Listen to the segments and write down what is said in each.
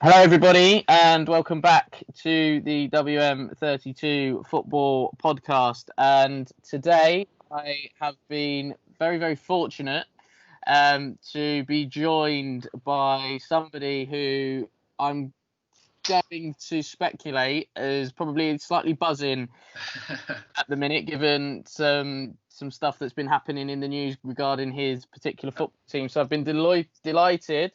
Hello, everybody, and welcome back to the WM32 Football podcast. And today I have been very, very fortunate to be joined by somebody who I'm going to speculate is probably slightly buzzing at the minute, given some stuff that's been happening in the news regarding his particular football team. So I've been delighted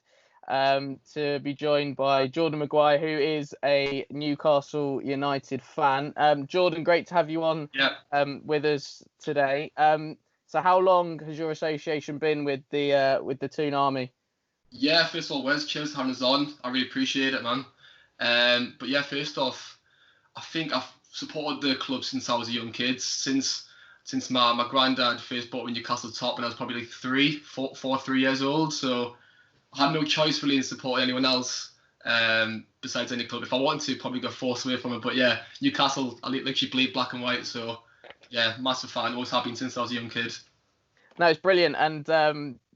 to be joined by Jordan Maguire, who is a Newcastle United fan. Jordan, great to have you on with us today. So how long has your association been with the Toon Army? Yeah, first of all, Wes, cheers for having us on. I really appreciate it, man. But yeah, first off, I think I've supported the club since I was a young kid. Since my granddad first bought me Newcastle top, and I was probably like 3 years old. So I had no choice really in supporting anyone else besides any club. If I wanted to, probably got forced away from it. But yeah, Newcastle, I literally bleed black and white. So yeah, massive fan. Always have been since I was a young kid. No, it's brilliant, and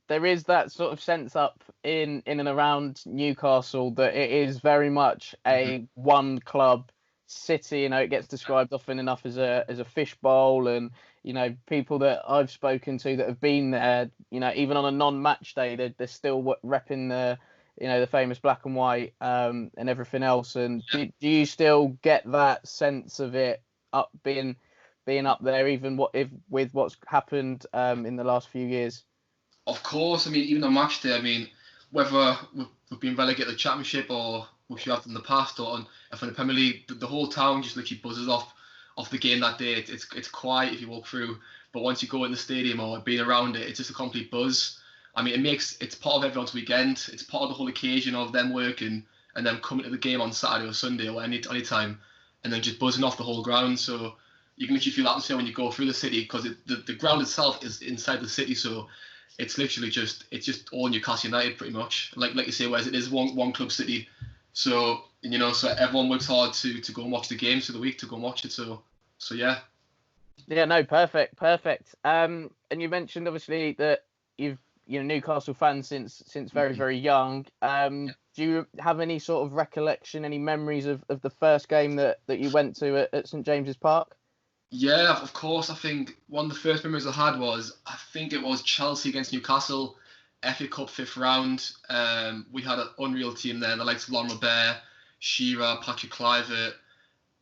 there is that sort of sense up in and around Newcastle that it is very much a one club city. You know, it gets described often enough as a fishbowl, and you know, people that I've spoken to that have been there, you know, even on a non-match day, they're still repping the famous black and white and everything else. And do you still get that sense of it up being up there, even with what's happened in the last few years? Of course, I mean, even on match day, I mean, whether we've been relegated to the Championship or which we have in the past, or if in the Premier League, the whole town just literally buzzes off the game that day. It's quiet if you walk through, but once you go in the stadium or being around it, it's just a complete buzz. I mean, it's part of everyone's weekend. It's part of the whole occasion of them working and them coming to the game on Saturday or Sunday or any time, and then just buzzing off the whole ground. So you can literally feel that atmosphere when you go through the city, because the ground itself is inside the city. So it's literally just all Newcastle United pretty much. Like you say, whereas it is one club city. So so everyone works hard to go and watch the games through the week, to go and watch it. So yeah. Yeah, no, perfect. And you mentioned obviously that you're Newcastle fan since very, very young. Do you have any sort of recollection, any memories of the first game that you went to at St James's Park? Yeah, of course. I think one of the first memories I had was, I think it was Chelsea against Newcastle, FA Cup 5th round. We had an unreal team there, the likes of Lauren Robert, Shearer, Patrick Kluivert,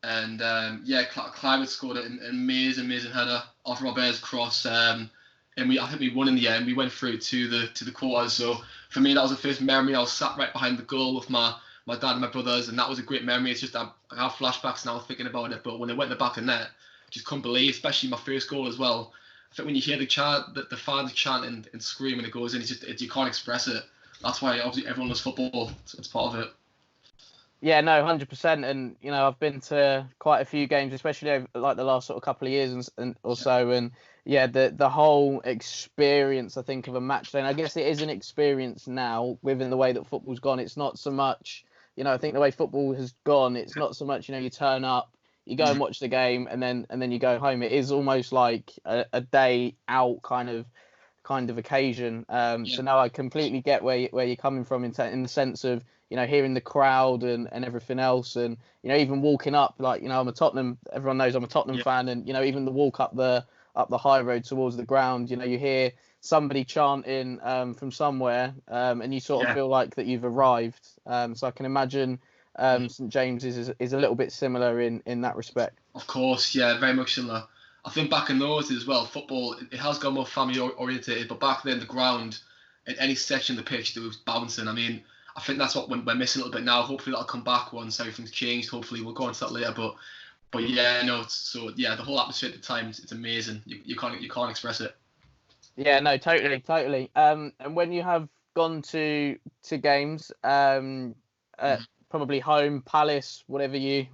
and Kluivert scored an amazing header off Robert's cross. And I think we won in the end. We went through to the quarters. So for me, that was the first memory. I was sat right behind the goal with my dad and my brothers, and that was a great memory. It's just I have flashbacks now thinking about it. But when it went in the back of the net, just couldn't believe, especially my first goal as well. I think when you hear the fans chanting and screaming, it goes in. You can't express it. That's why obviously everyone loves football. So it's part of it. Yeah, no, 100%. And I've been to quite a few games, especially over like the last sort of couple of years or so. And yeah, the whole experience, I think, of a match day. And I guess it is an experience now, within the way that football's gone. It's not so much, I think the way football has gone, it's not so much, you turn up, you go and watch the game, and then you go home. It is almost like a day out kind of occasion. So now I completely get where you're coming from in the sense of hearing the crowd and everything else, and even walking up, like I'm a Tottenham. Everyone knows I'm a Tottenham fan, and even the walk up the high road towards the ground, you hear somebody chanting from somewhere, and you sort of feel like that you've arrived. So I can imagine. St James is a little bit similar in that respect. Of course, yeah, very much similar. I think back in those days as well, football, it has gone more family orientated, but back then the ground, in any section of the pitch, it was bouncing. I mean, I think that's what we're missing a little bit now. Hopefully that'll come back once everything's changed. Hopefully we'll go on to that later. But yeah, no. So yeah, the whole atmosphere at the time, it's amazing. You can't express it. Yeah, no, totally. And when you have gone to games, probably home, Palace, whatever you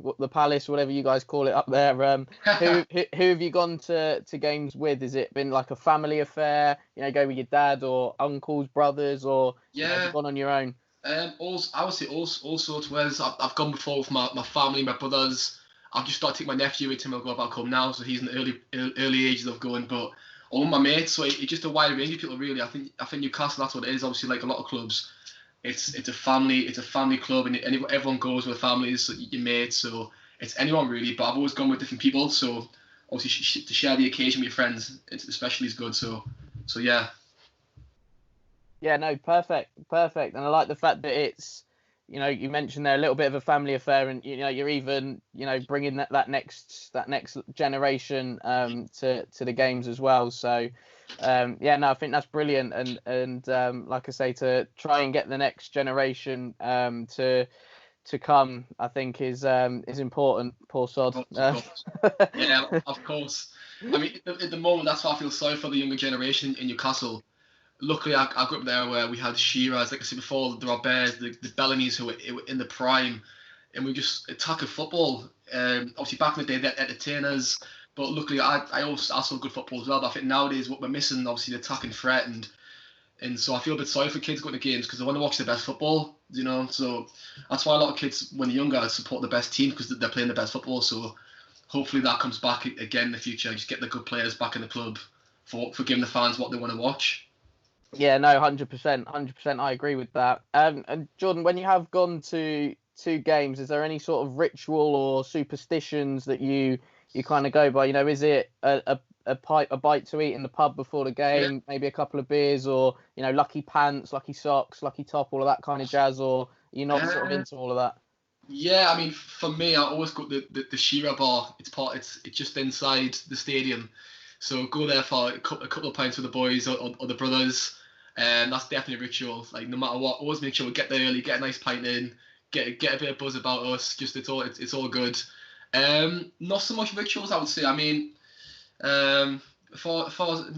guys call it up there. Who have you gone to games with? Has it been like a family affair? Go with your dad or uncles, brothers, or have you gone on your own? I would say all sorts. Whereas I've gone before with my family, my brothers. I've just started to take my nephew with him. I'll go back home now, so he's in the early ages of going. But all my mates, so it's just a wide range of people really. I think Newcastle, that's what it is. Obviously, like a lot of clubs, it's a family club, and everyone goes with families, so your mates, so it's anyone really. But I've always gone with different people, so obviously to share the occasion with your friends, it's especially is good. So yeah. Yeah, no, perfect. And I like the fact that it's, you mentioned there a little bit of a family affair, and you're even, bringing that next generation to the games as well. So yeah, no, I think that's brilliant, and like I say, to try and get the next generation to come, I think is important. Poor sod. Of course. Yeah, of course. I mean, at the moment, that's why I feel sorry for the younger generation in Newcastle. Luckily, I grew up there where we had Shearers, like I said before, the Roberts, the Bellamy's who were in the prime, and we just attack football. Obviously, back in the day, they entertain us, but luckily, I saw good football as well. But I think nowadays, what we're missing, obviously, the attacking threat, and so I feel a bit sorry for kids going to games because they want to watch the best football, So that's why a lot of kids, when they're younger, support the best team because they're playing the best football. So hopefully that comes back again in the future. Just get the good players back in the club for giving the fans what they want to watch. Yeah, no, 100%. I agree with that. And Jordan, when you have gone to two games, is there any sort of ritual or superstitions that you kind of go by? Is it a bite to eat in the pub before the game, maybe a couple of beers, or lucky pants, lucky socks, lucky top, all of that kind of jazz, or you're not sort of into all of that? Yeah, I mean, for me, I always go to the Shearer bar. It's just inside the stadium, so go there for a couple of pints with the boys or the brothers. And that's definitely a ritual. Like, no matter what, always make sure we get there early, get a nice pint in, get a bit of buzz about us. Just it's all good. Not so much rituals, I would say. I mean, for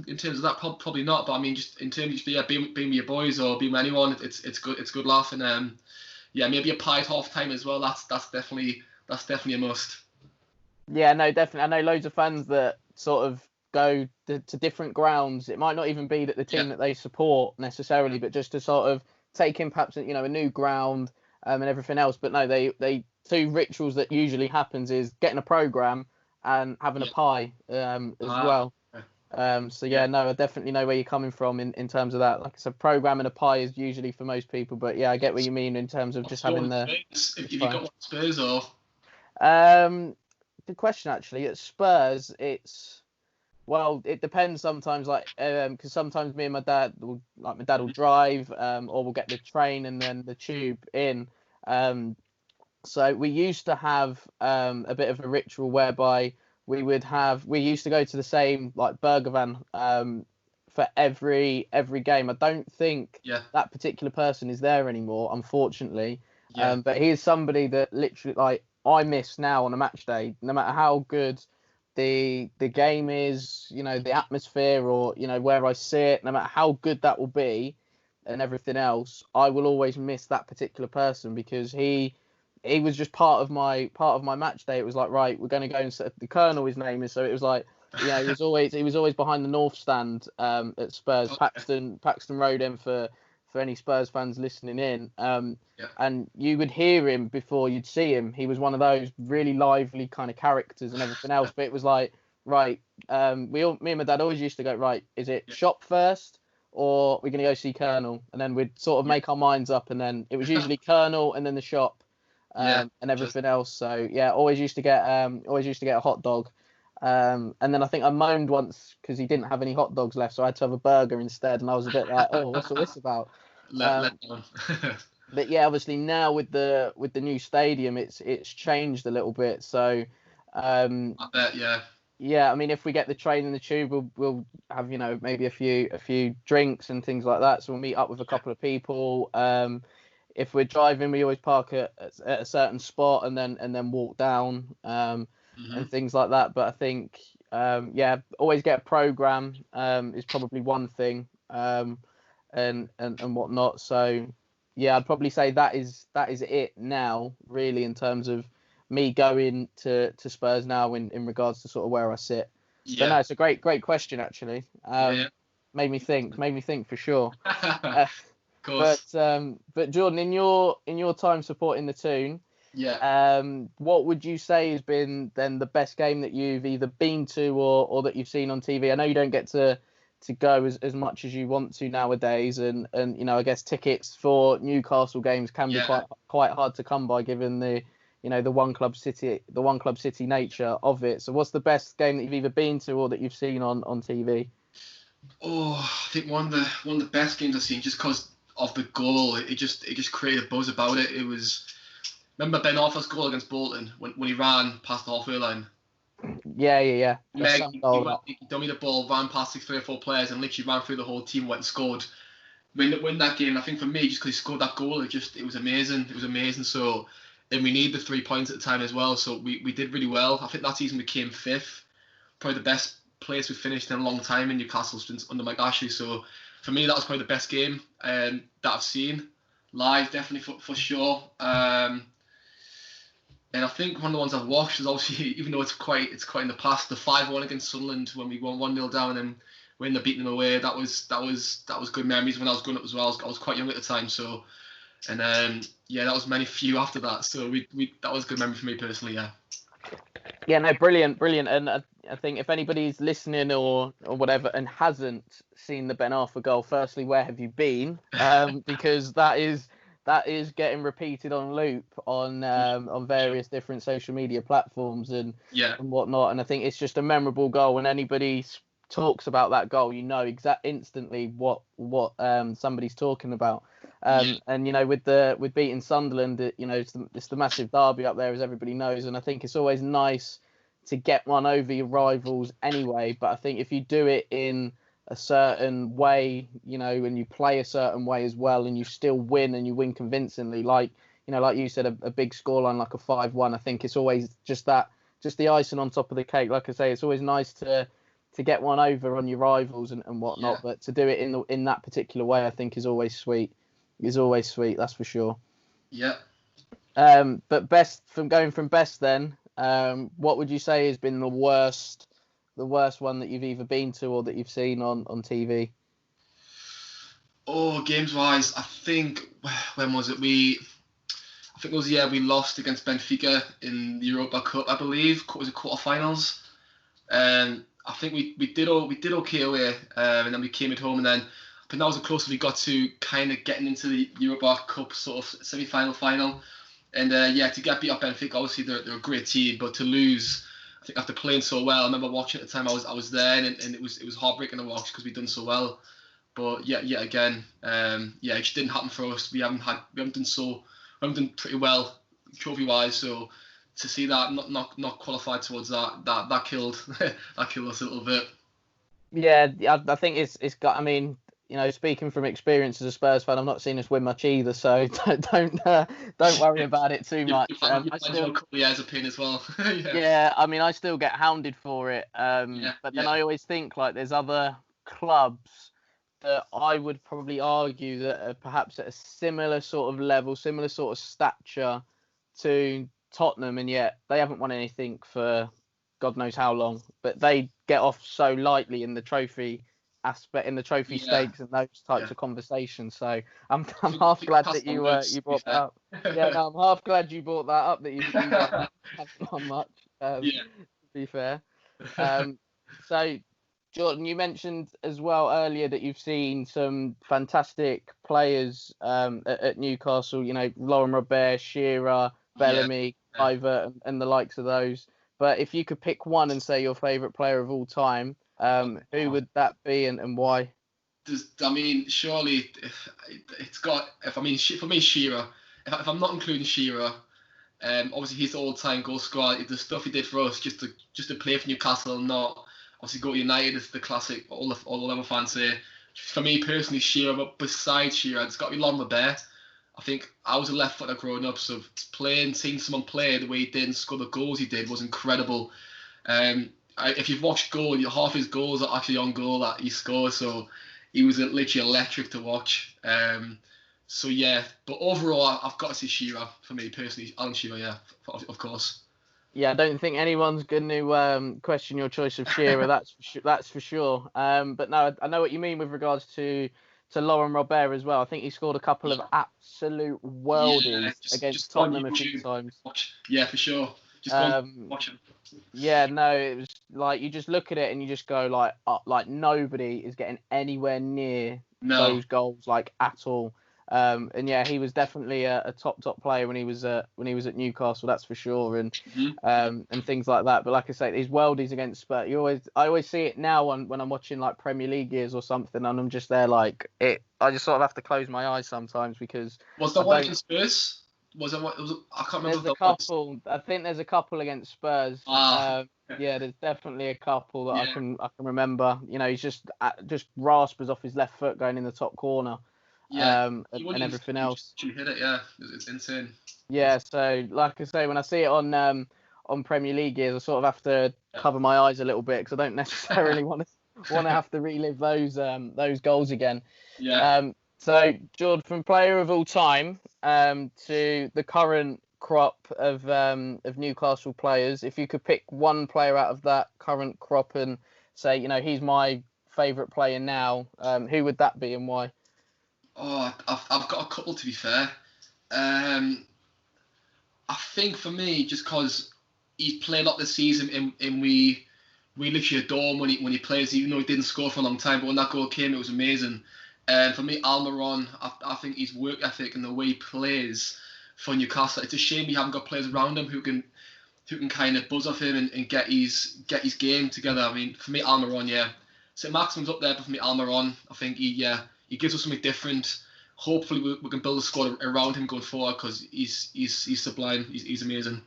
in terms of that, probably not. But I mean, just in terms of being with your boys or being with anyone, it's good. It's good laugh, and yeah, maybe a pie at half time as well. That's definitely a must. Yeah, no, definitely. I know loads of fans that sort of go to different grounds. It might not even be that the team that they support necessarily, but just to sort of take in perhaps a new ground and everything else. But no, they two rituals that usually happens is getting a program and having a pie as well. So yeah, no, I definitely know where you're coming from in terms of that. Like I said, program and a pie is usually for most people, but yeah, I get what you mean in terms of just having the. If you got Spurs or. Good question actually. At Spurs, it depends sometimes, like because sometimes me and my dad will drive, or we'll get the train and then the tube in. So we used to have a bit of a ritual whereby we used to go to the same like burger van for every game. I don't think that particular person is there anymore, unfortunately. But he is somebody that literally, like, I miss now on a match day, no matter how good the game is, the atmosphere, or where I sit, no matter how good that will be and everything else, I will always miss that particular person because he was just part of my match day. It was like, right, we're going to go and set the Colonel, his name is, so it was like, he was always behind the north stand at Spurs, Paxton Road end for any Spurs fans listening in. And you would hear him before you'd see him. He was one of those really lively kind of characters and everything else. But it was like, right, me and my dad always used to go, right, is it shop first or we're going to go see Colonel? And then we'd sort of make our minds up, and then it was usually Colonel and then the shop and everything else. So yeah, always used to get a hot dog. And then I think I moaned once because he didn't have any hot dogs left, so I had to have a burger instead. And I was a bit like, oh, what's all this about? Let down. But yeah, obviously now with the new stadium, it's changed a little bit. So I bet, yeah. Yeah, I mean, if we get the train and the tube, we'll have maybe a few drinks and things like that. So we'll meet up with a couple of people. If we're driving, we always park at a certain spot and then walk down and things like that. But I think always get a program is probably one thing and whatnot. So yeah, I'd probably say that is it now, really, in terms of me going to Spurs now in regards to sort of where I sit. Yeah. But no, it's a great question actually. Made me think for sure. But Jordan, in your time supporting the Toon, what would you say has been then the best game that you've either been to or that you've seen on TV? I know you don't get to to go as much as you want to nowadays, and you know, I guess tickets for Newcastle games can be quite hard to come by, given the, you know, the one club city nature of it. So what's the best game that you've either been to or that you've seen on TV? Oh, I think one of the best games I've seen, just because of the goal. It just created a buzz about it. It was, remember Ben Arthur's goal against Bolton when he ran past the halfway line? Yeah. He dummied the ball, ran past 3 or 4 players, and literally ran through the whole team, went and scored. Win that game. I think for me, just because he scored that goal, it was amazing. It was amazing. So, and we needed the 3 points at the time as well. So we did really well. I think that season we came 5th, probably the best place we finished in a long time in Newcastle since under Mike Ashley. So for me, that was probably the best game that I've seen live, definitely for sure. And I think one of the ones I've watched is obviously, even though it's quite in the past, the 5-1 against Sunderland when we won 1-0 down and then we ended up beating them away. That was good memories when I was growing up as well. I was quite young at the time, so, and that was many few after that. So that was a good memory for me personally. Yeah. Yeah, no, brilliant, and I think if anybody's listening or whatever and hasn't seen the Ben Arfa goal, firstly, where have you been? Because that is getting repeated on loop on various different social media platforms and whatnot. And I think it's just a memorable goal. When anybody talks about that goal, you know instantly what somebody's talking about. And you know, with beating Sunderland, you know, it's the massive derby up there, as everybody knows. And I think it's always nice to get one over your rivals anyway. But I think if you do it in a certain way, you know, and you play a certain way as well, and you still win and you win convincingly, like, you know, like you said, a big scoreline like a 5-1, I think it's always just the icing on top of the cake. Like I say, it's always nice to get one over on your rivals and whatnot, but to do it in that particular way, I think is always sweet. That's for sure. Yeah. But going from best then, what would you say has been the worst one that you've either been to or that you've seen on TV? Oh, games wise, I think, when was it? I think it was we lost against Benfica in the Europa Cup, I believe. It was the quarterfinals. I think we did okay away, and then we came at home, and then I think that was the closest we got to kind of getting into the Europa Cup sort of semi-final, final. And to get beat up Benfica, obviously they're a great team, but to lose, I think after playing so well, I remember watching at the time, I was there, and it was heartbreaking to watch because we'd done so well. But again, it just didn't happen for us. We haven't done pretty well trophy wise. So to see that not qualified towards that killed that killed us a little bit. Yeah, I think it's got. I mean, you know, speaking from experience as a Spurs fan, I've not seen us win much either, so don't worry about it too much. I still a couple of years of pain as well. Yeah, I mean, I still get hounded for it. But then I always think like there's other clubs that I would probably argue that are perhaps at a similar sort of level, similar sort of stature to Tottenham, and yet they haven't won anything for God knows how long. But they get off so lightly in the trophy aspect, in the trophy stakes and those types of conversations. So I'm half glad that you brought that up. Yeah, no, I'm half glad you brought that up, that you haven't won much. To be fair. So Jordan, you mentioned as well earlier that you've seen some fantastic players at Newcastle. You know, Laurent Robert, Shearer, Bellamy, Ivor, and the likes of those. But if you could pick one and say your favourite player of all time, who would that be and why? Surely it's got. For me, Shearer. If I'm not including Shearer, obviously he's the all-time goal scorer. The stuff he did for us, just to play for Newcastle, and not obviously go to United, is the classic. All the other fans say. For me personally, Shearer. But besides Shearer, it's got to be Laurent Robert. I think I was a left footer growing up, so seeing someone play the way he did and score the goals he did was incredible. If you've watched goal, half his goals are actually on goal that he scored, so he was literally electric to watch. But overall, I've got to say Shearer for me personally. Alan Shearer, of course. Yeah, I don't think anyone's going to question your choice of Shearer. That's for sure. But no, I know what you mean with regards to Laurent Robert as well. I think he scored a couple of absolute worldies against Tottenham a few times. Yeah, for sure. Just go and watch him. Yeah, no, it was like you just look at it and you just go like nobody is getting anywhere near those goals like at all. And yeah, he was definitely a top player when he was at Newcastle, that's for sure, and things like that. But like I say, his worldies against Spurs, I always see it now when I'm watching like Premier League years or something, and I'm just there like it. I just sort of have to close my eyes sometimes because was the one against Spurs? Was it what? I can't remember. There's a couple. I think there's a couple against Spurs. Yeah, there's definitely a couple that I can remember. You know, he's just raspers off his left foot going in the top corner. And everything else. You hit it, yeah. It's insane. Yeah, so like I say, when I see it on Premier League years, I sort of have to cover my eyes a little bit because I don't necessarily want to have to relive those goals again. Yeah. So George, from player of all time to the current crop of Newcastle players, if you could pick one player out of that current crop and say, you know, he's my favourite player now, who would that be and why? Oh, I've got a couple, to be fair. I think for me, just because he's played a lot this season, and we literally adore him when he plays, even though he didn't score for a long time. But when that goal came, it was amazing. For me, Almiron, I think his work ethic and the way he plays for Newcastle, it's a shame we haven't got players around him who can kind of buzz off him and get his game together. I mean, for me, Almiron, yeah. Sain-Maximin's up there, but for me, Almiron, I think he gives us something different. Hopefully, we can build a squad around him going forward because he's sublime. He's amazing.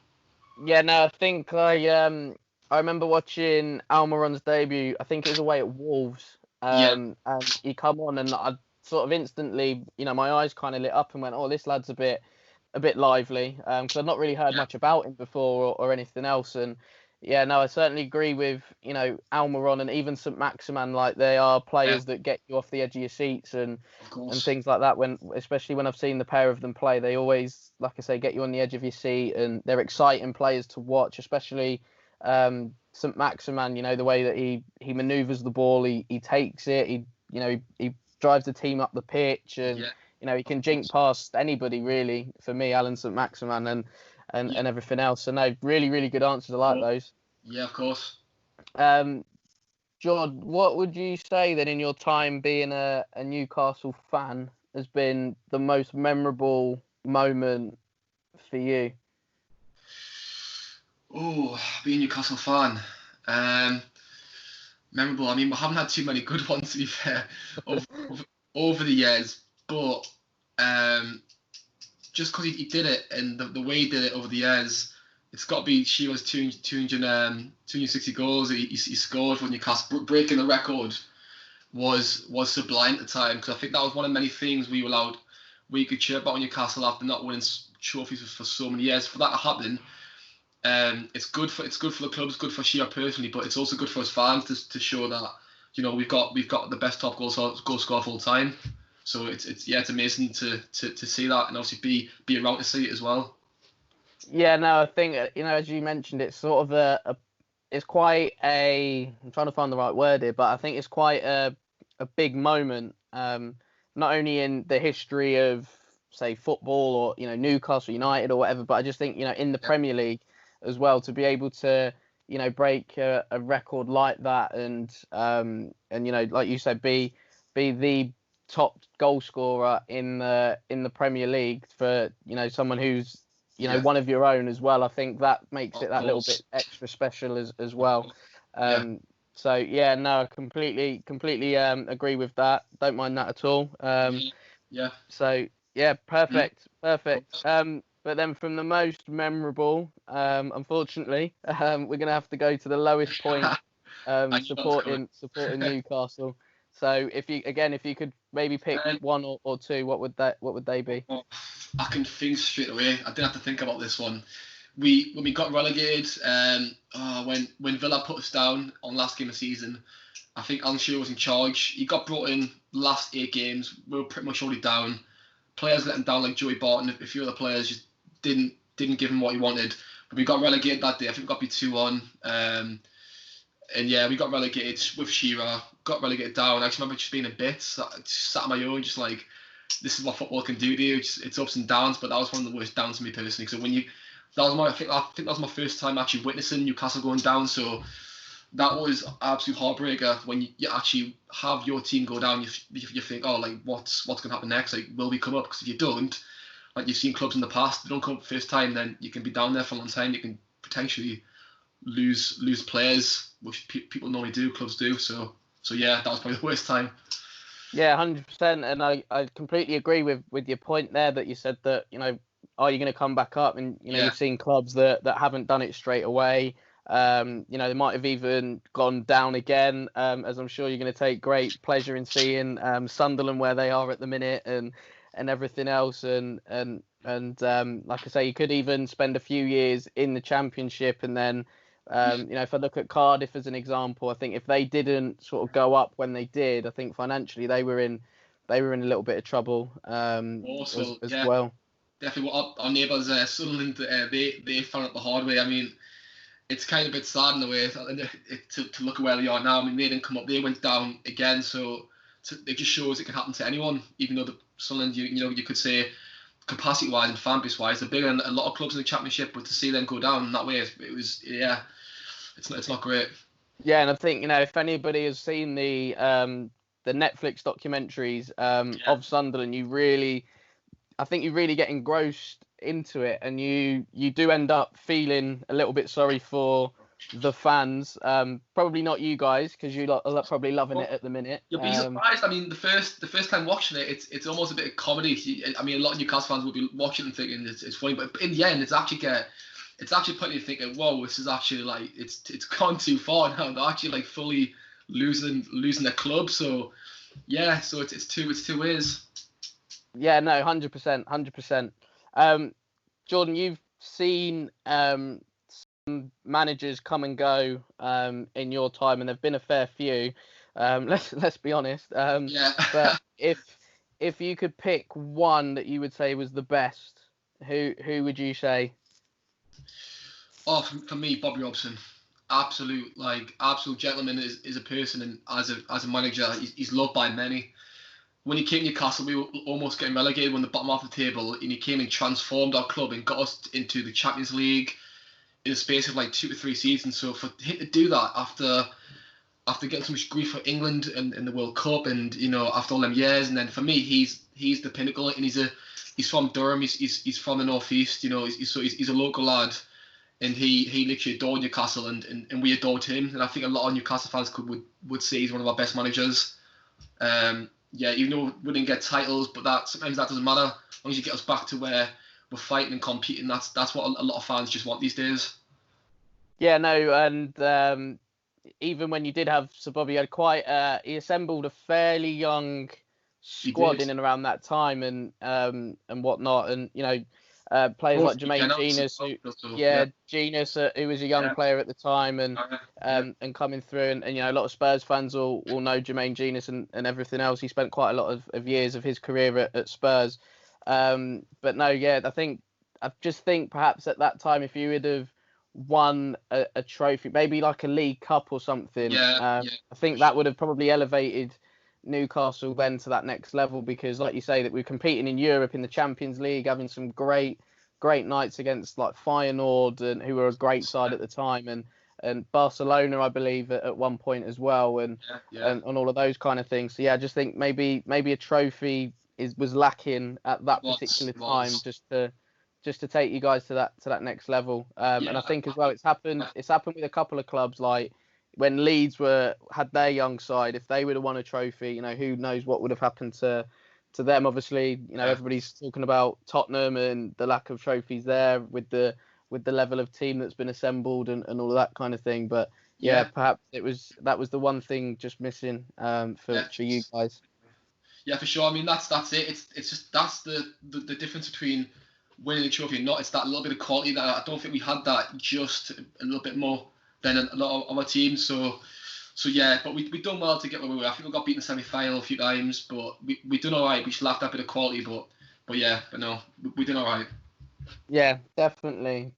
Yeah, no, I think I remember watching Almiron's debut. I think it was away at Wolves. And he come on and I sort of instantly, you know, my eyes kind of lit up and went, oh, this lad's a bit lively, because I'd not really heard much about him before or anything else. And yeah, no, I certainly agree with, you know, Almiron and even Sain-Maximin, like they are players that get you off the edge of your seats and things like that. Especially when I've seen the pair of them play, they always, like I say, get you on the edge of your seat, and they're exciting players to watch, especially Sain-Maximin, you know, the way that he manoeuvres the ball, he takes it, he drives the team up the pitch, and you know, he can jink past anybody really. For me, Alan Sain-Maximin and everything else. So no, really, really good answers. I like those. Yeah, of course. George, what would you say then in your time being a Newcastle fan has been the most memorable moment for you? Oh, being a Newcastle fan. Memorable. I mean, we haven't had too many good ones, to be fair, over the years. But just because he did it and the way he did it over the years, it's got to be Shearer's 260 goals he scored for Newcastle. Breaking the record was sublime at the time, because I think that was one of many things we could cheer about Newcastle after not winning trophies for so many years. For that to happen, it's good for the club, it's good for Shearer personally, but it's also good for us fans to show that, you know, we've got the best top goal scorer of all time. So it's amazing to see that, and obviously be around to see it as well. Yeah, no, I think, you know, as you mentioned, it's sort of it's quite I'm trying to find the right word here, but I think it's quite a big moment, not only in the history of, say, football or, you know, Newcastle United or whatever, but I just think, you know, in the Premier League as well, to be able to, you know, break a record like that and you know, like you said, be the top goal scorer in the Premier League for, you know, someone who's, you know, one of your own as well. I think that makes it that little bit extra special as well. So yeah, no, completely agree with that. Don't mind that at all. So yeah, perfect. But then from the most memorable, unfortunately, we're gonna have to go to the lowest point, supporting Newcastle. So if you could maybe pick one or two, what would they be? I can think straight away. I didn't have to think about this one. When we got relegated, when Villa put us down on last game of the season, I think Alan Shearer was in charge. He got brought in last 8 games. We were pretty much already down. Players let him down, like Joey Barton. A few other players just didn't give him what he wanted. But we got relegated that day. I think we got beat 2-1. And yeah, we got relegated with Shearer. Got relegated down. I just remember just being a bit sat on my own, just like, this is what football can do to you. It's ups and downs, but that was one of the worst downs for me personally. So when I think that was my first time actually witnessing Newcastle going down. So that was absolute heartbreaker when you actually have your team go down. You think, oh, like what's going to happen next? Like, will we come up? Because if you don't, like you've seen clubs in the past, they don't come up first time, then you can be down there for a long time. You can potentially lose players, which people normally do, clubs do. So yeah, that was probably the worst time. Yeah, 100%. And I completely agree with your point there that you said that, are you going to come back up? And, you've seen clubs that haven't done it straight away. They might have even gone down again, as I'm sure you're going to take great pleasure in seeing Sunderland where they are at the minute and everything else. And like I say, you could even spend a few years in the Championship and then, if I look at Cardiff as an example, I think if they didn't sort of go up when they did, I think financially they were in a little bit of trouble Also, as well. Definitely, what our neighbours Sunderland, they found it the hard way. I mean, it's kind of a bit sad in a way to look at where they are now. I mean, they didn't come up; they went down again. So it just shows it can happen to anyone. Even though the Sunderland, you could say capacity-wise and fan base-wise, they're bigger than a lot of clubs in the Championship. But to see them go down that way, it was it's not great. Yeah, and I think if anybody has seen the Netflix documentaries of Sunderland, you really get engrossed into it, and you do end up feeling a little bit sorry for the fans. Probably not you guys, because you are probably loving it at the minute. You'll be surprised. I mean, the first time watching it, it's almost a bit of comedy. I mean, a lot of Newcastle fans will be watching and thinking it's funny, but in the end, it's actually putting you thinking, whoa, this is actually like it's gone too far now. They're actually like fully losing their club. So yeah, so it's two ways. Yeah, no, 100%. Jordan, you've seen some managers come and go in your time, and there've been a fair few. Let's be honest. Yeah. But if you could pick one that you would say was the best, who would you say? Oh, for me, Bobby Robson. Absolute gentleman is a person, and as a manager, he's loved by many. When he came to Newcastle, we were almost getting relegated on the bottom half of the table, and he came and transformed our club and got us into the Champions League in a space of like 2 to 3 seasons. So for him to do that after getting so much grief for England and the World Cup, and after all them years, and then for me, he's the pinnacle, and he's from Durham, he's from the northeast, he's a local lad, and he literally adored Newcastle, and we adored him, and I think a lot of Newcastle fans would say he's one of our best managers. Yeah, even though we didn't get titles, but sometimes that doesn't matter. As long as you get us back to where we're fighting and competing, that's what a lot of fans just want these days. Yeah, no, and even when you did have Sir Bobby, he assembled a fairly young squad in and around that time, and whatnot, and players like Jermaine Genius, Genius, who was a young player at the time, and coming through, and a lot of Spurs fans will know Jermaine Genius and everything else. He spent quite a lot of years of his career at Spurs, but no, yeah, I just think perhaps at that time, if you would have won a trophy, maybe like a League Cup or something, I think that would have probably elevated Newcastle then to that next level, because like you say, that we're competing in Europe in the Champions League, having some great nights against like Feyenoord, and who were a great side at the time, and Barcelona, I believe, at one point as well, and all of those kind of things. So yeah, I just think maybe a trophy was lacking at that particular time, just to take you guys to that next level. And I think as well, it's happened with a couple of clubs, like when Leeds had their young side. If they would have won a trophy, who knows what would have happened to them. Obviously, everybody's talking about Tottenham and the lack of trophies there with the level of team that's been assembled and all of that kind of thing. But perhaps that was the one thing just missing for you guys. Yeah, for sure. I mean, that's it. It's just that's the difference between winning a trophy and not. It's that little bit of quality that I don't think we had that just a little bit more than a lot of our teams. So yeah, but we done well to get where we were. I think we got beaten in the semi-final a few times, but we done all right. We just lacked that bit of quality, but no, we done all right. Yeah, definitely.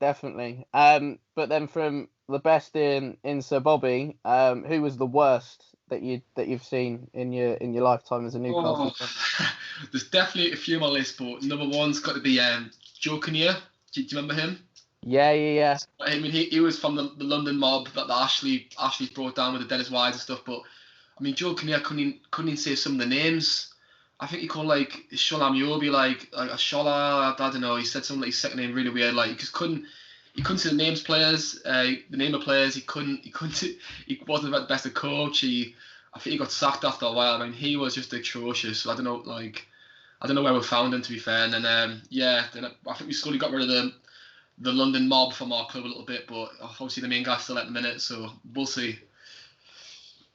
But then from the best in Sir Bobby, who was the worst that you've seen in your lifetime as a Newcastle fan? There's definitely a few on my list, but number one's got to be Joe Kinnear. Do you remember him? Yeah. I mean, he was from the London mob that Ashley brought down with the Dennis Wise and stuff. But I mean, Joe Kinnear couldn't even say some of the names. I think he called like Shola Miobi like a Shola. I don't know. He said something like his second name really weird. Like he couldn't say the names players, the name of players. He wasn't the best of coach. I think he got sacked after a while. I mean, he was just atrocious. I don't know, I don't know where we found him, to be fair. And then then I think we slowly got rid of the London mob from our club a little bit, but obviously the main guy's still at the minute, so we'll see.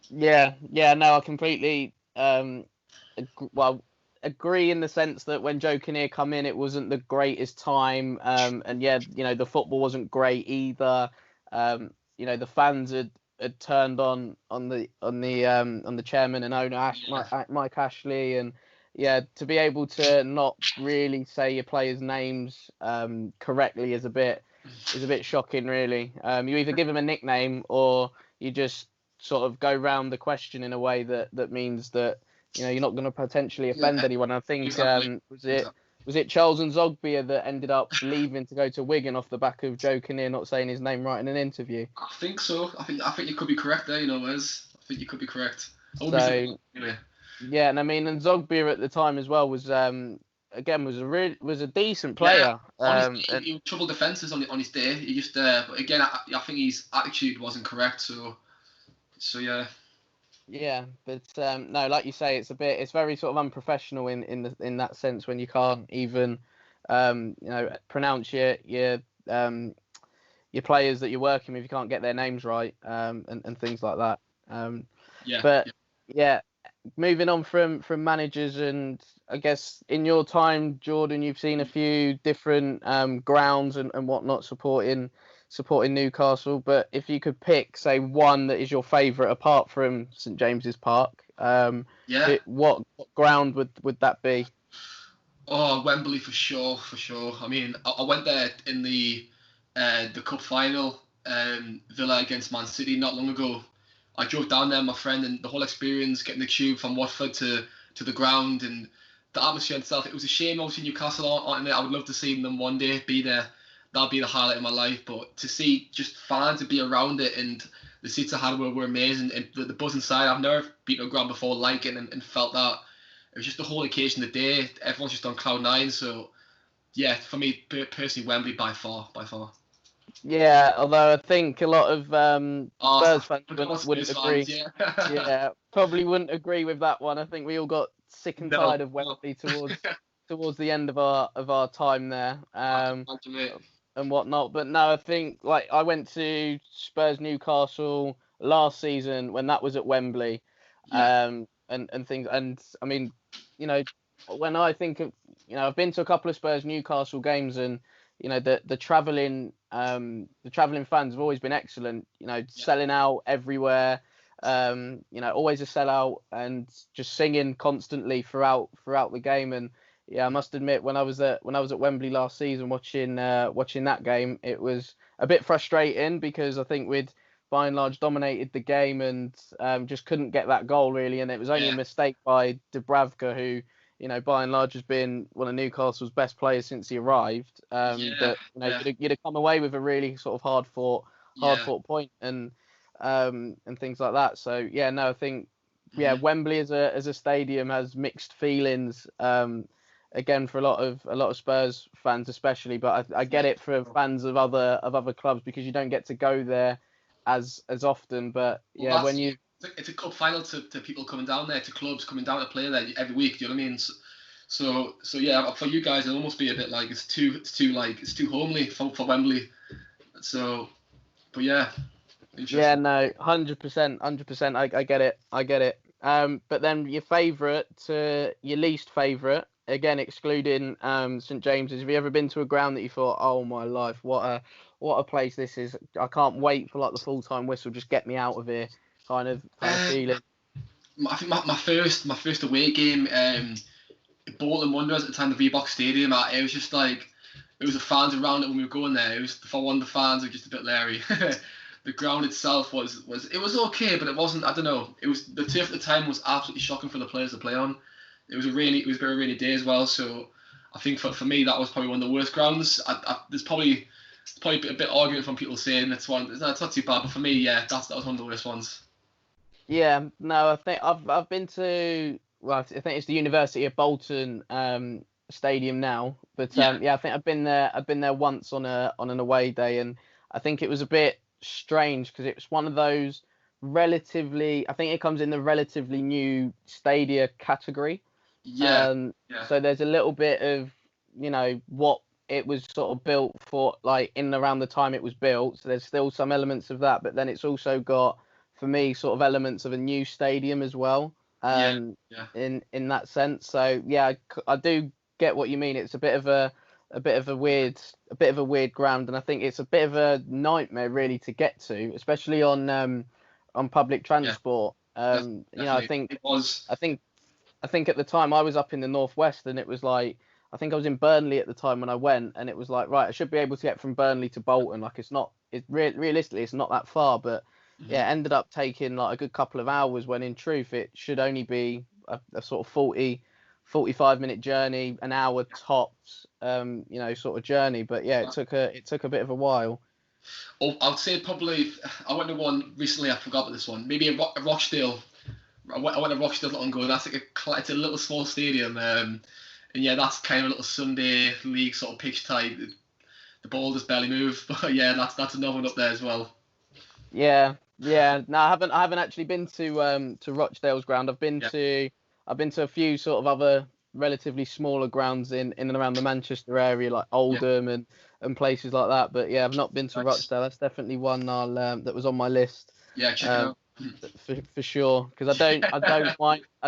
Yeah. No, I completely agree in the sense that when Joe Kinnear come in, it wasn't the greatest time, and yeah, the football wasn't great either. The fans had turned on the chairman and owner Mike Ashley, and yeah, to be able to not really say your players' names correctly is a bit shocking, really. You either give them a nickname or you just sort of go round the question in a way that means that you're not going to potentially offend anyone. I think Exactly. was it Charles and Zogbia that ended up leaving to go to Wigan off the back of Joe Kinnear not saying his name right in an interview? I think so. I think you could be correct there, Wes. I think you could be correct. So yeah, and I mean, and Zogbia at the time as well was again was a decent player. He troubled defences on his day. He just but again, I think his attitude wasn't correct. So yeah. Yeah, but no, like you say, it's very sort of unprofessional in that sense when you can't even pronounce your players that you're working with. You can't get their names right, and things like that. But yeah, moving on from managers, and I guess in your time, Jordan, you've seen a few different grounds and whatnot supporting Newcastle. But if you could pick, say, one that is your favourite apart from St James's Park, what ground would that be? Oh, Wembley for sure. I mean, I went there in the cup final, Villa against Man City not long ago. I drove down there with my friend, and the whole experience, getting the tube from Watford to the ground, and the atmosphere itself. It was a shame, obviously, Newcastle aren't there. I would love to see them one day be there. That'll be the highlight of my life. But to see just fans to be around it, and the seats I had were amazing, and the buzz inside. I've never been to a ground before like it, and felt that. It was just the whole occasion, the day. Everyone's just on cloud nine. So yeah, for me personally, Wembley by far. Yeah, although I think a lot of Spurs fans wouldn't agree. Fans, yeah. Yeah, probably wouldn't agree with that one. I think we all got sick and tired of Wembley towards the end of our time there, and whatnot. But no, I think like I went to Spurs Newcastle last season when that was at Wembley, and things. And I mean, when I think of, I've been to a couple of Spurs Newcastle games, and the travelling fans have always been excellent. Selling out everywhere. Always a sellout and just singing constantly throughout the game. And yeah, I must admit, when I was at Wembley last season watching that game, it was a bit frustrating because I think we'd by and large dominated the game and just couldn't get that goal really. And it was only a mistake by Dubravka, who by and large has been one of Newcastle's best players since he arrived. You'd have come away with a really sort of hard fought point and things like that. So yeah, no, I think Wembley as a stadium has mixed feelings. Again, for a lot of Spurs fans especially, but I get it for fans of other clubs because you don't get to go there as often. But yeah, it's a cup final to people coming down there, to clubs coming down to play there every week. Do you know what I mean? So yeah, for you guys, it'll almost be a bit like it's too homely for Wembley. So, but yeah. Yeah, no, 100%. I get it. But then your least favourite, again excluding St James's. Have you ever been to a ground that you thought, oh my life, what a place this is? I can't wait for like the full-time whistle, just get me out of here, kind of feeling. I think my first away game, Bolton Wanderers at the time, the Reebok Stadium. It was just like, it was the fans around it when we were going there. It was, for one, the fans were just a bit leery. The ground itself was okay, but it wasn't. I don't know. It was, the turf at the time was absolutely shocking for the players to play on. It was a very rainy day as well. So I think for me that was probably one of the worst grounds. There's probably it's probably a bit argument from people saying it's not too bad, but for me, yeah, that was one of the worst ones. Yeah, no, I think I've been to, well, I think it's the University of Bolton stadium now, but yeah, I think I've been there once on an away day, and I think it was a bit strange because it was one of those relatively, I think it comes in the relatively new stadia category. Yeah, So there's a little bit of, what it was sort of built for, like in and around the time it was built. So there's still some elements of that, but then it's also got, for me, sort of elements of a new stadium as well. yeah. In that sense. So yeah, I do get what you mean. It's a bit of a weird ground, and I think it's a bit of a nightmare really to get to, especially on public transport. I think it was. I think at the time I was up in the northwest, and it was like, I think I was in Burnley at the time when I went, and it was like, right, I should be able to get from Burnley to Bolton. Like realistically, it's not that far, but yeah, it ended up taking like a good couple of hours, when in truth it should only be a sort of 45-minute journey, an hour tops, sort of journey. But yeah, it took a bit of a while. Oh, I'd say probably, I went to one recently, I forgot about this one, maybe a Rochdale. I went to Rochdale not long ago, and that's like it's a little small stadium, and yeah, that's kind of a little Sunday league sort of pitch type. The ball just barely moves, but yeah, that's another one up there as well. Yeah. No, I haven't actually been to Rochdale's ground. I've been to a few sort of other relatively smaller grounds in and around the Manchester area, like Oldham and places like that. But yeah, I've not been to Rochdale. That's definitely one that was on my list. Yeah, check it out. For sure, because I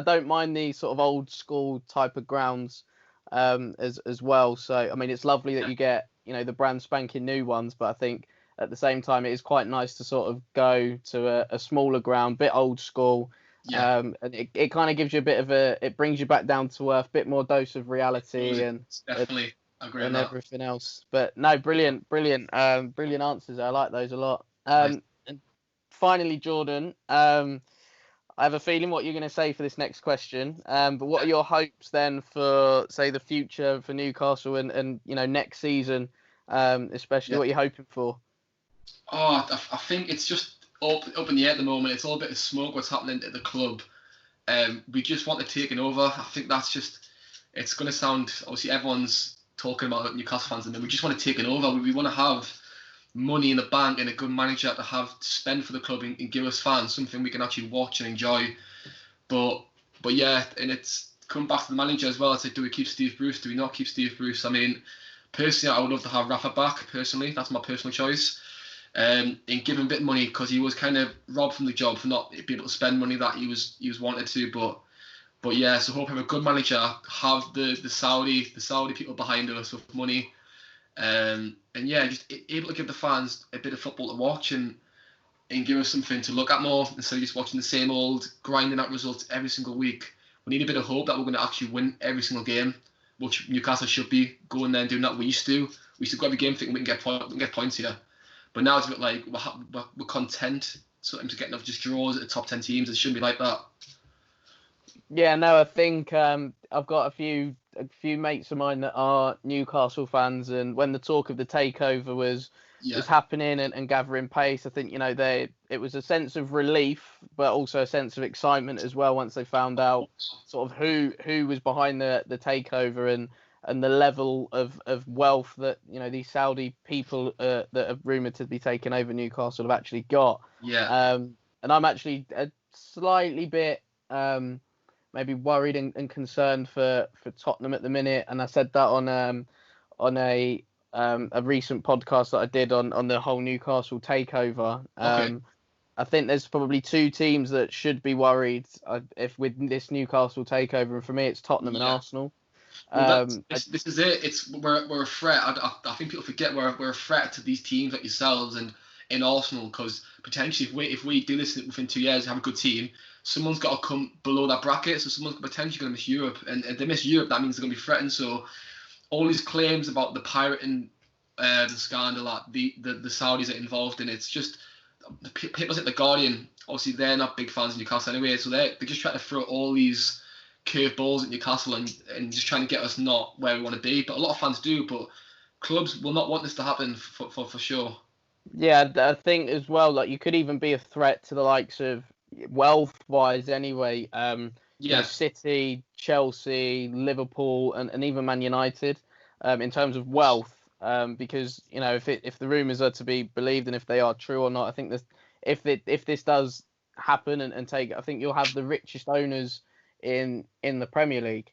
don't mind the sort of old school type of grounds as well. So I mean, it's lovely that you get the brand spanking new ones, but I think at the same time it is quite nice to sort of go to a smaller ground, bit old school. And it kind of gives you a bit of it brings you back down to earth, bit more dose of reality and definitely agree and with that. everything else. But no, brilliant answers. I like those a lot. Nice. And finally, Jordan, I have a feeling what you're going to say for this next question. But what are your hopes then for, say, the future for Newcastle and next season, especially what you're hoping for? Oh, I think it's just up in the air at the moment. It's all a bit of smoke what's happening at the club. We just want to take it over. I think that's just, it's going to sound, obviously everyone's talking about Newcastle fans, and then we just want to take it over. We want to have money in the bank and a good manager to have to spend for the club and give us fans something we can actually watch and enjoy. But yeah, and it's come back to the manager as well. I said, do we keep Steve Bruce? Do we not keep Steve Bruce? I mean, personally, I would love to have Rafa back. Personally, that's my personal choice. And give him a bit of money, because he was kind of robbed from the job for not being able to spend money that he was wanted to. But yeah, so hope have a good manager, have the Saudi people behind us with money. And yeah, just able to give the fans a bit of football to watch and give us something to look at more, instead of just watching the same old grinding out results every single week. We need a bit of hope that we're going to actually win every single game, which Newcastle should be going there and doing that. We used to go every game thinking we can get points here, but now it's a bit like we're content sometimes getting off just draws at the top 10 teams. It shouldn't be like that. Yeah, no, I think I've got a few mates of mine that are Newcastle fans, and when the talk of the takeover was happening and gathering pace, I think it was a sense of relief, but also a sense of excitement as well once they found out sort of who was behind the takeover and the level of wealth that these Saudi people that are rumoured to be taking over Newcastle have actually got. And I'm actually a slightly bit maybe worried and concerned for Tottenham at the minute, and I said that on a recent podcast that I did on the whole Newcastle takeover. I think there's probably two teams that should be worried if with this Newcastle takeover, and for me it's Tottenham and Arsenal. Well, this is it. We're a threat. I think people forget we're a threat to these teams like yourselves and in Arsenal, because potentially if we do this within 2 years and have a good team, someone's got to come below that bracket, so someone's potentially going to miss Europe, and if they miss Europe, that means they're going to be threatened. So all these claims about the pirating, the scandal that the Saudis are involved in, it's just people like the Guardian. Obviously, they're not big fans of Newcastle anyway, so they're just trying to throw all these curved balls at Newcastle and just trying to get us not where we want to be. But a lot of fans do. But clubs will not want this to happen for sure. Yeah, I think as well, like you could even be a threat to the likes of wealth-wise anyway. Yeah, City, Chelsea, Liverpool, and even Man United, in terms of wealth. Because if the rumours are to be believed and if they are true or not, I think this if this does happen and take, I think you'll have the richest owners in the Premier League.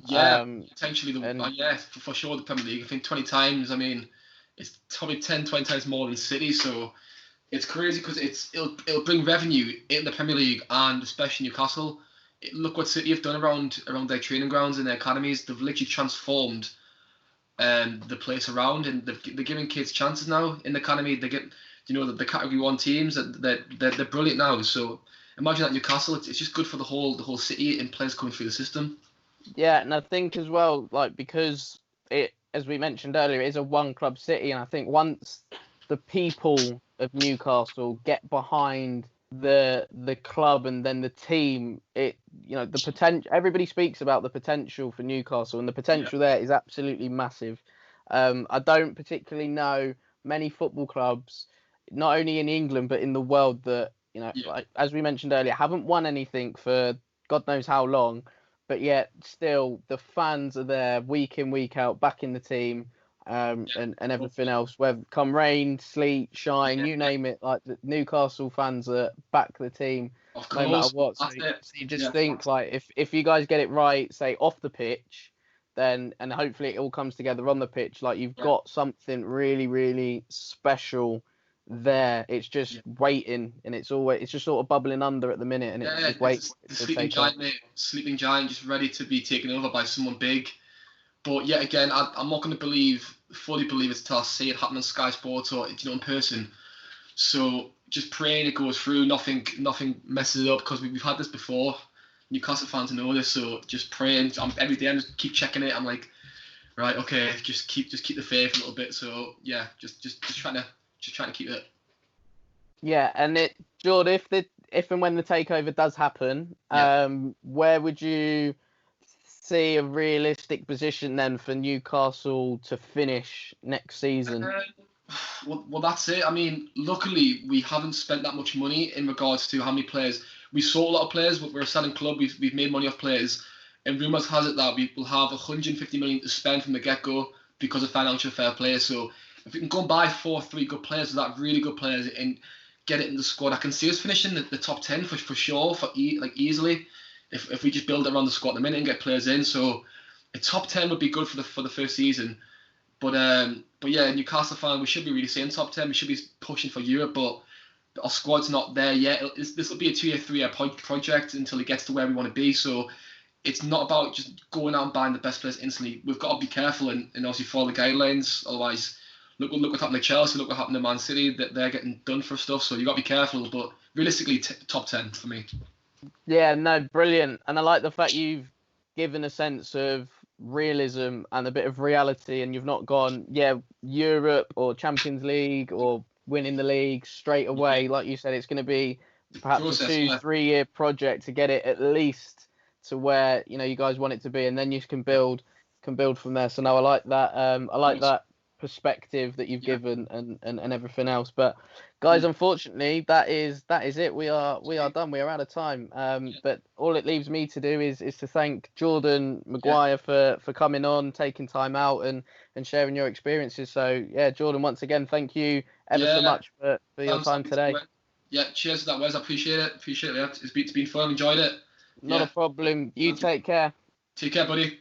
yeah, Um, potentially and yeah, for sure the Premier League. I think 20 times. I mean, it's probably 10, 20 times more than City. So it's crazy because it'll bring revenue in the Premier League and especially Newcastle. Look what City have done around their training grounds and their academies. They've literally transformed the place around, and they're giving kids chances now in the academy. They get the Category 1 teams. They're brilliant now. So imagine that Newcastle. It's just good for the whole city and players coming through the system. Yeah, and I think as well, like because it, as we mentioned earlier, it is a one club city, and I think once the people of Newcastle get behind the club and then the team, the potential. Everybody speaks about the potential for Newcastle, and the Yeah, potential there is absolutely massive. I don't particularly know many football clubs, not only in England but in the world that yeah, like as we mentioned earlier, haven't won anything for God knows how long, but yet still the fans are there week in, week out, backing the team, and everything else. Whether come rain, sleet, shine, yeah, you yeah. name it, like the Newcastle fans that back the team Of no matter course, what. So, that's it. so you just Yeah, think like if you guys get it right, say off the pitch, then and hopefully it all comes together on the pitch, like you've yeah, got something really, really special there. It's just yeah. waiting, and it's just sort of bubbling under at the minute, and it's Yeah, just waiting it's the to sleeping take off. giant, mate. Sleeping giant, just ready to be taken over by someone big. But yet again, I'm not going to fully believe it until I see it happen on Sky Sports or in person. So just praying it goes through, nothing messes it up because we've had this before. Newcastle fans know this, so just praying. Every day I just keep checking it. I'm like, right, okay, just keep the faith a little bit. So yeah, just trying to keep it. Yeah, and Jordan, if and when the takeover does happen, Yeah. where would you see a realistic position then for Newcastle to finish next season? Well, that's it. I mean, luckily we haven't spent that much money in regards to how many players we sold. A lot of players, but we're a selling club. We've made money off players, and rumours has it that we will have 150 million to spend from the get go because of financial fair play. So if we can go and buy 4 or 3 good players, with that really good players, and get it in the squad, I can see us finishing the top 10 for sure, easily. If we just build it around the squad at the minute and get players in, so a top 10 would be good for the first season. But yeah, Newcastle fan, we should be really saying top 10. We should be pushing for Europe, but our squad's not there yet. This will be a 2-year, 3-year project until it gets to where we want to be. So it's not about just going out and buying the best players instantly. We've got to be careful and obviously follow the guidelines. Otherwise, look what happened to Chelsea. Look what happened to Man City. That they're getting done for stuff. So you got to be careful. But realistically, top 10 for me. Yeah, no, brilliant. And I like the fact you've given a sense of realism and a bit of reality, and you've not gone, yeah, Europe or Champions League or winning the league straight Yeah, away. Like you said, it's going to be perhaps a process. two, Yeah, 3 year project to get it at least to where you guys want it to be, and then you can build from there. So no, I like that. I like that perspective that you've yeah, given and everything else. But guys, unfortunately, that is it. We are done. We are out of time. But all it leaves me to do is to thank Jordan yeah. Maguire for coming on, taking time out and sharing your experiences. So yeah, Jordan, once again, thank you ever so Yeah. much for your Thanks. time today. Yeah, cheers to that, Wes. I appreciate it. Appreciate it. Yeah. It's been fun. Enjoyed it. Not a Yeah. problem. You take care. Take care, buddy.